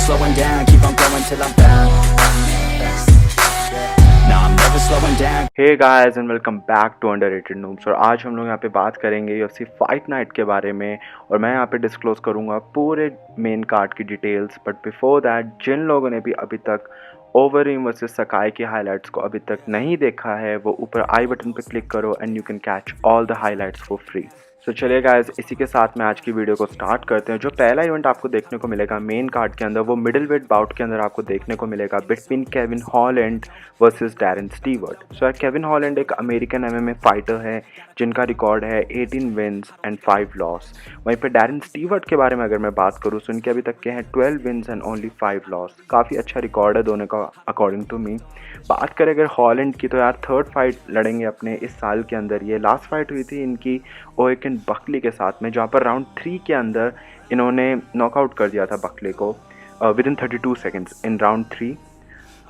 slowing down, keep on going till I'm found. No, I'm never slowing down. Hey guys and welcome back to Underrated Noobs. और आज हम लोग यहाँ पे बात करेंगे UFC फाइट नाइट के बारे में, और मैं यहाँ पे डिस्क्लोज करूँगा पूरे मेन कार्ड की डिटेल्स। बट बिफोर दैट, जिन लोगों ने भी अभी तक ओवरईम वर्सेस सकाई की हाइलाइट्स को अभी तक नहीं देखा है, वो ऊपर आई बटन पे क्लिक करो and you can catch all the highlights for free. तो चलिए गाइस, इसी के साथ में आज की वीडियो को स्टार्ट करते हैं। जो पहला इवेंट आपको देखने को मिलेगा मेन कार्ड के अंदर, वो मिडिल वेट बाउट के अंदर आपको देखने को मिलेगा between Kevin Holland versus Darren Stewart. So Kevin Holland एक अमेरिकन एमएमए फाइटर है जिनका रिकॉर्ड है 18 विन्स एंड 5 लॉस। वहीं पर डैरेन स्टीवर्ट के बारे में अगर मैं बात करूँ तो उनके अभी तक के हैं 12 विन्स एंड ओनली 5 लॉस। काफ़ी अच्छा रिकॉर्ड है दोनों का अकॉर्डिंग टू मी। बात करें अगर हॉलैंड की, तो यार थर्ड फाइट लड़ेंगे अपने इस साल के अंदर। ये लास्ट फाइट हुई थी इनकी ओएकन बकली के साथ में, जहाँ पर राउंड 3 के अंदर इन्होंने नॉकआउट कर दिया था बकले को with in 32 seconds in round 3।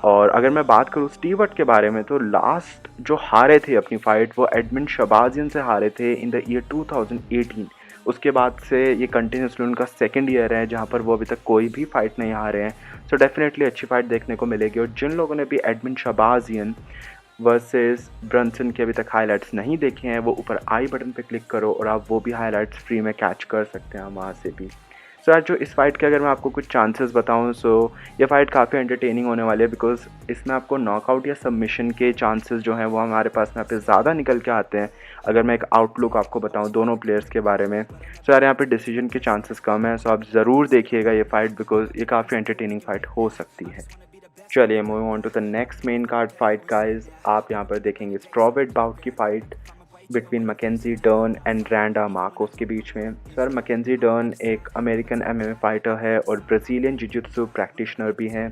और अगर मैं बात करूँ स्टीवर्ट के बारे में, तो लास्ट जो हारे थे अपनी फ़ाइट वो एडमिन शबाजियन से हारे थे इन द ईयर 2018। उसके बाद से ये कंटिन्यूसली उनका सेकंड ईयर है जहाँ पर वो अभी तक कोई भी फाइट नहीं हारे हैं। सो डेफिनेटली अच्छी फाइट देखने को मिलेगी। और जिन लोगों ने भी एडमिन शबाजियन वर्सेस ब्रंसन के अभी तक हाइलाइट्स नहीं देखे हैं, वो ऊपर आई बटन पे क्लिक करो और आप वो भी हाइलाइट्स फ्री में कैच कर सकते हैं वहाँ से भी। सो यार, जो इस फाइट के अगर मैं आपको कुछ चांसेस बताऊं, सो ये फाइट काफ़ी एंटरटेनिंग होने वाली है, बिकॉज इसमें आपको नॉकआउट या सबमिशन के चांसेस जो हैं वो हमारे पास में यहाँ पे ज़्यादा निकल के आते हैं। अगर मैं एक आउटलुक आपको बताऊं दोनों प्लेयर्स के बारे में, सो यार यहाँ पे डिसीजन के चांसेस कम है। सो आप ज़रूर देखिएगा ये फाइट, बिकॉज ये काफ़ी एंटरटेनिंग फाइट हो सकती है। चलिए moving on to the next main card fight guys. आप यहाँ पर देखेंगे स्ट्रॉवेट बाउट की fight between Mackenzie Dern and Randa Markos के बीच में। सर मैकेंजी डर्न एक अमेरिकन एमएमए फाइटर है और ब्राज़ीलियन जिजित्सु प्रैक्टिशनर भी हैं।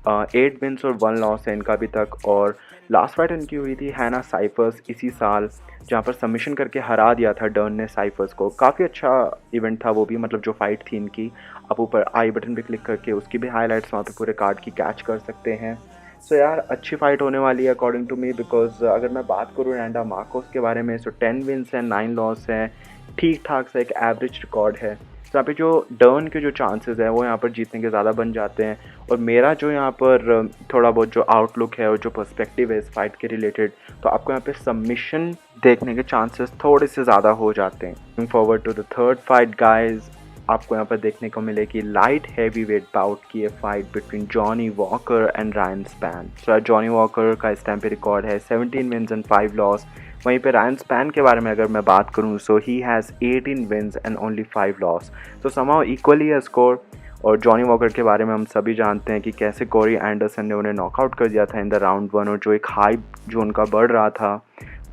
8 विन्स और 1 लॉस है इनका अभी तक। और लास्ट फाइट इनकी हुई थी हैना साइफर्स इसी साल, जहाँ पर सबमिशन करके हरा दिया था डर्न ने साइफर्स को। काफ़ी अच्छा इवेंट था वो भी, मतलब जो फाइट थी इनकी। आप ऊपर आई बटन पे क्लिक करके उसकी भी हाइलाइट्स वहाँ पे पूरे कार्ड की कैच कर सकते हैं। सो यार अच्छी फाइट होने वाली है अकॉर्डिंग टू मी, बिकॉज अगर मैं बात करूँ रैंडा मार्कोस के बारे में, सो 10 विन्स हैं 9 लॉस हैं, ठीक ठाक सा एक एवरेज रिकॉर्ड है। तो यहाँ पे जो डर्न के जो चांसेस हैं वो यहाँ पर जीतने के ज़्यादा बन जाते हैं। और मेरा जो यहाँ पर थोड़ा बहुत जो आउटलुक है और जो पर्सपेक्टिव है इस फाइट के रिलेटेड, तो आपको यहाँ पे सबमिशन देखने के चांसेस थोड़े से ज़्यादा हो जाते हैं। Looking forward to the third fight guys. आपको यहाँ पर देखने को मिलेगी लाइट हैवी वेट बाउट की ये fight between Johnny walker and Ryan span. So Johnny walker का इस टाइम पे रिकॉर्ड है 17 विन्स एंड 5 लॉस। वहीं पे रायन स्पैन के बारे में अगर मैं बात करूँ, so he has 18 wins and only 5 loss. तो समहाउ इक्वली है स्कोर। और जॉनी वॉकर के बारे में हम सभी जानते हैं कि कैसे कोरी एंडरसन ने उन्हें नॉकआउट कर दिया था इन द राउंड 1, और जो एक हाइप जो उनका बढ़ रहा था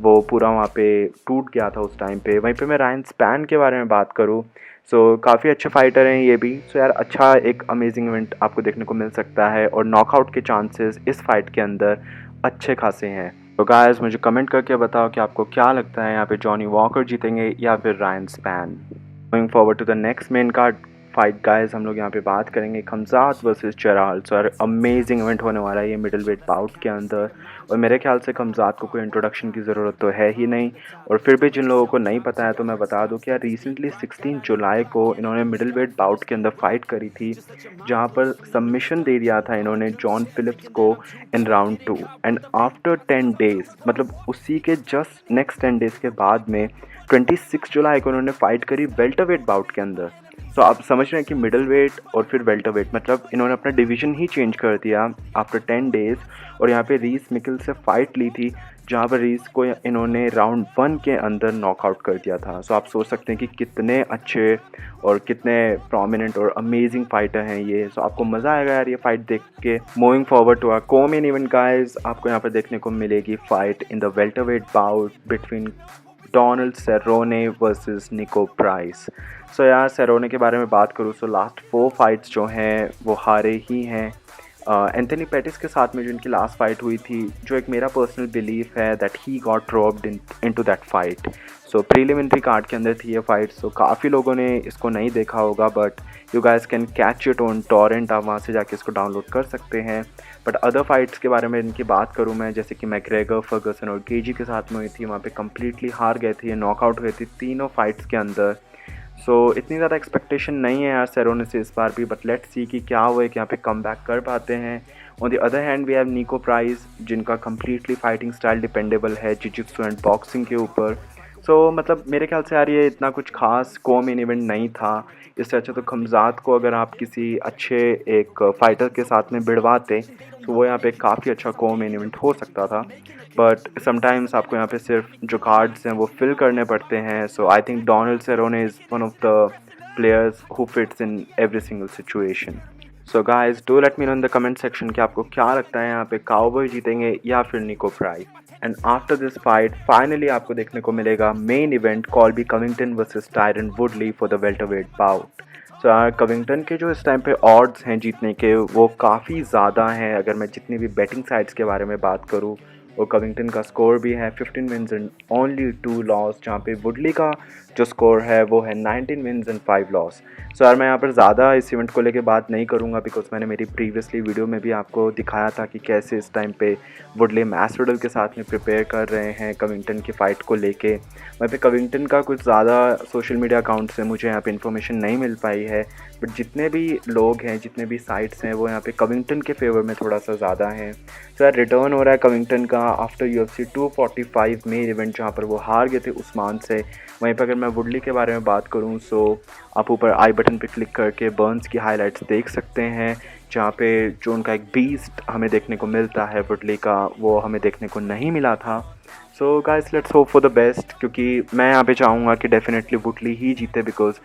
वो पूरा वहाँ पे टूट गया था उस टाइम पे। वहीं पे मैं रायन स्पैन के बारे में बात करूँ, सो काफ़ी अच्छे फाइटर हैं ये भी। सो यार अच्छा एक अमेजिंग इवेंट आपको देखने को मिल सकता है, और नॉकआउट के चांसेस इस फाइट के अंदर अच्छे खासे हैं। तो गाइस मुझे कमेंट करके बताओ कि आपको क्या लगता है यहाँ पे जॉनी वॉकर जीतेंगे या फिर Ryan Spann. Going forward to the next main card fight guys, हम लोग यहाँ पे बात करेंगे खमजात वर्सेस चराल। सो यार अमेजिंग इवेंट होने वाला है ये मिडिल वेट बाउट के अंदर, और मेरे ख्याल से खमजात को कोई इंट्रोडक्शन की ज़रूरत तो है ही नहीं। और फिर भी जिन लोगों को नहीं पता है तो मैं बता दूं कि यार रिसेंटली 16 जुलाई को इन्होंने मिडिल वेट बाउट के अंदर फाइट करी थी, जहाँ पर सबमिशन दे दिया था इन्होंने जॉन फिलिप्स को in round 2। And after 10 days, मतलब उसी के जस्ट नेक्स्ट 10 डेज़ के बाद में 26 जुलाई को उन्होंने फाइट करी वेल्टरवेट बाउट के अंदर। तो आप समझ रहे हैं कि मिडल वेट और फिर वेल्टरवेट, मतलब इन्होंने अपना डिवीज़न ही चेंज कर दिया आफ्टर 10 डेज़। और यहाँ पे रीस मिकल से फाइट ली थी, जहाँ पर रीस को इन्होंने राउंड 1 के अंदर नॉकआउट कर दिया था। सो आप सोच सकते हैं कि कितने अच्छे और कितने प्रोमिनेंट और अमेजिंग फाइटर हैं ये। सो आपको मज़ा आएगा यार ये फाइट देख के। Moving forward to our co main event guys, आपको यहाँ पर देखने को मिलेगी fight in the welterweight bout between Donald Cerrone versus Niko Price. So यार सेरोने के बारे में बात करूँ, सो लास्ट 4 फाइट्स जो हैं वो हारे ही हैं। एंथनी पेटिस के साथ में जो इनकी लास्ट फाइट हुई थी, जो एक मेरा पर्सनल बिलीफ है that he got dropped into that fight. So preliminary card के अंदर थी ये फाइट। सो काफ़ी लोगों ने इसको नहीं देखा होगा, but you guys can catch it on torrent. आप वहाँ से जाके इसको डाउनलोड कर सकते हैं। बट अदर फाइट्स के बारे में इनकी बात करूँ मैं, जैसे कि मैकग्रेगर, फर्गसन और केजी के साथ में हुई थी, वहाँ पे कम्प्लीटली हार गए थे, ये नॉकआउट हुए थे तीनों फाइट्स के अंदर। सो इतनी ज़्यादा एक्सपेक्टेशन नहीं है यार सेरोने से इस बार भी, बट लेट्स सी कि क्या वो एक यहाँ पे कम बैक कर पाते हैं। On the other hand we have Niko Price, जिनका कम्प्लीटली फाइटिंग स्टाइल डिपेंडेबल है जिजित्सु एंड बॉक्सिंग के ऊपर। सो मतलब मेरे ख्याल से यार ये इतना कुछ खास मेन इवेंट नहीं था। इससे अच्छा तो खमजात को अगर आप किसी अच्छे एक फाइटर के साथ में भिड़वाते तो वो यहाँ पे काफ़ी अच्छा मेन इवेंट हो सकता था। बट समटाइम्स आपको यहाँ पे सिर्फ जो कार्ड्स हैं वो फिल करने पड़ते हैं। So I think Donald Cerrone is one of the players who fits in every single situation. So guys, do let me know in the comment section कि आपको क्या लगता है यहाँ पे काउबॉय जीतेंगे या फिर Niko Price. And after this fight finally आपको देखने को मिलेगा main event Colby Covington versus Tyron Woodley for the welterweight bout. So यार कविंगटन के जो इस टाइम पे ऑड्स हैं जीतने के वो काफ़ी ज़्यादा हैं। अगर मैं जितनी भी बेटिंग साइट्स के बारे में बात करूँ, और कविंगटन का स्कोर भी है 15 विन्स एंड ओनली 2 लॉस, जहाँ पे वुडली का जो स्कोर है वो है 19 विन्स एंड 5 लॉस। सो यार मैं यहाँ पर ज़्यादा इस इवेंट को लेके बात नहीं करूँगा बिकॉज मैंने मेरी प्रीवियसली वीडियो में भी आपको दिखाया था कि कैसे इस टाइम पे वुडली मैसविडल के साथ में प्रिपेयर कर रहे हैं कविंगटन की फ़ाइट को लेके। वहाँ पे कविंगटन का कुछ ज़्यादा सोशल मीडिया अकाउंट से मुझे यहाँ पे इन्फॉर्मेशन नहीं मिल पाई है, बट जितने भी लोग हैं, जितने भी साइट्स हैं, वो यहाँ पे कविंगटन के फेवर में थोड़ा सा ज़्यादा हैं। सो यार रिटर्न हो रहा है कविंगटन का आफ्टर UFC 245 मेन इवेंट, जहाँ पर वो हार गए थे उस्मान से। वहीं पर अगर मैं वुडली के बारे में बात करूँ सो आप ऊपर आई बटन पे क्लिक करके बर्न्स की हाइलाइट्स देख सकते हैं, जहाँ पे जो उनका एक बीस्ट हमें देखने को मिलता है वुडली का, वो हमें देखने को नहीं मिला था। So guys let's hope for the best, क्योंकि मैं यहाँ पे चाहूँगा कि डेफिनेटली वुडली ही जीते बिकॉज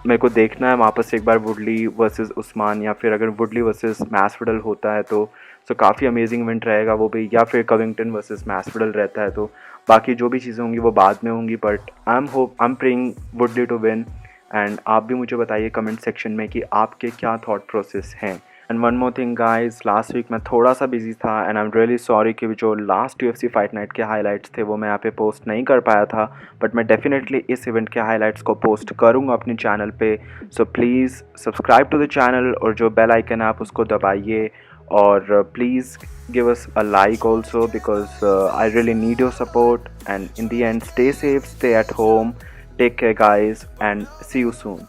मेरे को देखना है वापस एक बार वुडली वर्सेस उस्मान, या फिर अगर वुडली वर्सेस मैसविडल होता है तो काफ़ी अमेजिंग इवेंट रहेगा वो भी, या फिर कविंगटन वर्सेस मैसविडल रहता है तो बाकी जो भी चीज़ें होंगी वो बाद में होंगी। But I am praying Woodley to win. And आप भी मुझे बताइए कमेंट सेक्शन में कि आपके क्या थॉट प्रोसेस हैं। And one more thing guys, last week मैं थोड़ा सा बिजी था and I am really sorry कि जो लास्ट UFC फाइट नाइट के हाइलाइट्स थे वो मैं यहाँ पे पोस्ट नहीं कर पाया था, बट मैं डेफिनेटली इस इवेंट के हाइलाइट्स को पोस्ट करूँगा अपने चैनल पे। So please subscribe to the channel और जो बेल आइकन है आप उसको दबाइए, और please give us a like also because I really need your support, and in the end stay safe, stay at home, take care guys, and see you soon.